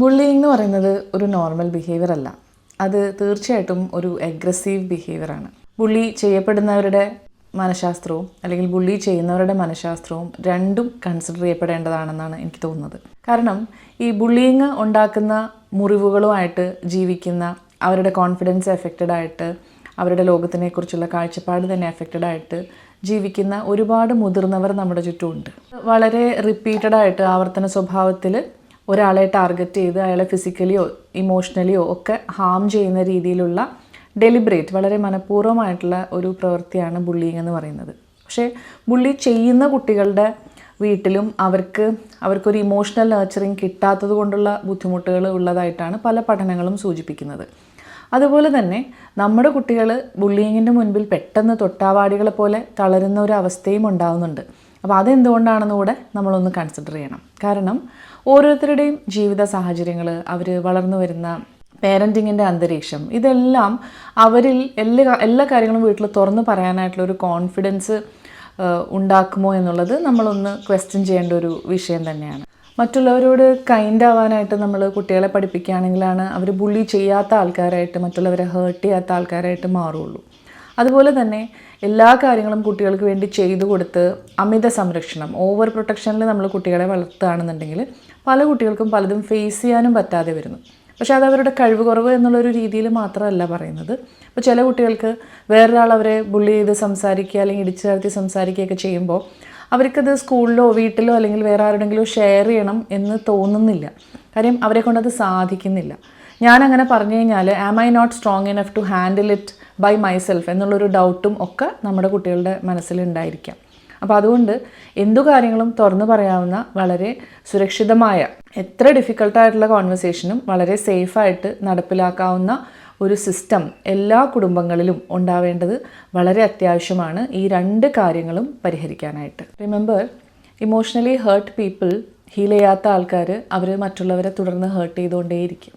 Bullying എന്ന് പറയുന്നത് ഒരു നോർമൽ ബിഹേവിയർ അല്ല. അത് തീർച്ചയായിട്ടും ഒരു അഗ്രസീവ് ബിഹേവിയറാണ്. ബുള്ളി ചെയ്യപ്പെടുന്നവരുടെ മനഃശാസ്ത്രവും അല്ലെങ്കിൽ ബുള്ളി ചെയ്യുന്നവരുടെ മനഃശാസ്ത്രവും രണ്ടും കൺസിഡർ ചെയ്യപ്പെടേണ്ടതാണെന്നാണ് എനിക്ക് തോന്നുന്നത്. കാരണം ഈ ബുള്ളിയിങ് ഉണ്ടാക്കുന്ന മുറിവുകളുമായിട്ട് ജീവിക്കുന്ന, അവരുടെ കോൺഫിഡൻസ് എഫക്റ്റഡ് ആയിട്ട്, അവരുടെ ലോകത്തിനെക്കുറിച്ചുള്ള കാഴ്ചപ്പാട് തന്നെ എഫക്റ്റഡ് ആയിട്ട് ജീവിക്കുന്ന ഒരുപാട് മുതിർന്നവർ നമ്മുടെ ചുറ്റുമുണ്ട്. വളരെ റിപ്പീറ്റഡായിട്ട് ആവർത്തന സ്വഭാവത്തിൽ ഒരാളെ ടാർഗറ്റ് ചെയ്ത് അയാളെ ഫിസിക്കലിയോ ഇമോഷണലിയോ ഒക്കെ ഹാം ചെയ്യുന്ന രീതിയിലുള്ള ഡെലിബറേറ്റ്, വളരെ മനഃപൂർവ്വമായിട്ടുള്ള ഒരു പ്രവൃത്തിയാണ് ബുള്ളിയിങ് എന്ന് പറയുന്നത്. പക്ഷേ ബുള്ളി ചെയ്യുന്ന കുട്ടികളുടെ വീട്ടിലും അവർക്കൊരു ഇമോഷണൽ നർച്ചറിങ് കിട്ടാത്തത് കൊണ്ടുള്ള ബുദ്ധിമുട്ടുകൾ ഉള്ളതായിട്ടാണ് പല പഠനങ്ങളും സൂചിപ്പിക്കുന്നത്. അതുപോലെ തന്നെ നമ്മുടെ കുട്ടികൾ ബുള്ളിയിങ്ങിൻ്റെ മുൻപിൽ പെട്ടെന്ന് തൊട്ടാവാടികളെ പോലെ തളരുന്ന ഒരു അവസ്ഥയും ഉണ്ടാകുന്നുണ്ട്. അപ്പോൾ അതെന്തുകൊണ്ടാണെന്ന് കൂടെ നമ്മളൊന്ന് കൺസിഡർ ചെയ്യണം. കാരണം ഓരോരുത്തരുടെയും ജീവിത സാഹചര്യങ്ങൾ, അവർ വളർന്നു വരുന്ന പേരൻറ്റിങ്ങിൻ്റെ അന്തരീക്ഷം, ഇതെല്ലാം അവരിൽ എല്ലാ കാര്യങ്ങളും വീട്ടിൽ തുറന്നു പറയാനായിട്ടുള്ളൊരു കോൺഫിഡൻസ് ഉണ്ടാക്കുമോ എന്നുള്ളത് നമ്മളൊന്ന് ക്വസ്റ്റ്യൻ ചെയ്യേണ്ട ഒരു വിഷയം തന്നെയാണ്. മറ്റുള്ളവരോട് കൈൻഡ് ആവാനായിട്ട് നമ്മൾ കുട്ടികളെ പഠിപ്പിക്കുകയാണെങ്കിലാണ് അവർ ബുള്ളി ചെയ്യാത്ത ആൾക്കാരായിട്ട്, മറ്റുള്ളവരെ ഹേർട്ട് ചെയ്യാത്ത ആൾക്കാരായിട്ട് മാറുള്ളൂ. അതുപോലെ തന്നെ എല്ലാ കാര്യങ്ങളും കുട്ടികൾക്ക് വേണ്ടി ചെയ്തു കൊടുത്ത് അമിത സംരക്ഷണം, ഓവർ പ്രൊട്ടക്ഷനിൽ നമ്മൾ കുട്ടികളെ വളർത്തുകയാണെന്നുണ്ടെങ്കിൽ പല കുട്ടികൾക്കും പലതും ഫേസ് ചെയ്യാനും പറ്റാതെ വരുന്നു. പക്ഷേ അത് അവരുടെ കഴിവ് കുറവ് എന്നുള്ളൊരു രീതിയിൽ മാത്രമല്ല പറയുന്നത്. ഇപ്പോൾ ചില കുട്ടികൾക്ക് വേറൊരാൾ അവരെ ബുള്ളി ചെയ്ത് സംസാരിക്കുക അല്ലെങ്കിൽ ഇടിച്ചു ചേർത്തി സംസാരിക്കുകയൊക്കെ ചെയ്യുമ്പോൾ അവർക്കത് സ്കൂളിലോ വീട്ടിലോ അല്ലെങ്കിൽ വേറെ ആരുടെങ്കിലും ഷെയർ ചെയ്യണം എന്ന് തോന്നുന്നില്ല. കാര്യം അവരെ കൊണ്ടത് സാധിക്കുന്നില്ല. ഞാനങ്ങനെ പറഞ്ഞു കഴിഞ്ഞാൽ am I not strong enough to handle it by myself എന്നുള്ളൊരു ഡൗട്ടും ഒക്കെ നമ്മുടെ കുട്ടികളുടെ മനസ്സിലുണ്ടായിരിക്കാം. അപ്പോൾ അതുകൊണ്ട് എന്തു കാര്യങ്ങളും തുറന്നു പറയാവുന്ന, വളരെ സുരക്ഷിതമായ, എത്ര ഡിഫിക്കൽട്ടായിട്ടുള്ള കോൺവെർസേഷനും വളരെ സേഫായിട്ട് നടപ്പിലാക്കാവുന്ന ഒരു സിസ്റ്റം എല്ലാ കുടുംബങ്ങളിലും ഉണ്ടാവേണ്ടത് വളരെ അത്യാവശ്യമാണ് ഈ രണ്ട് കാര്യങ്ങളും പരിഹരിക്കാനായിട്ട്. Remember, emotionally hurt people, heal ചെയ്യാത്ത ആൾക്കാർ അവർ മറ്റുള്ളവരെ തുടർന്ന് ഹേർട്ട് ചെയ്തുകൊണ്ടേയിരിക്കും.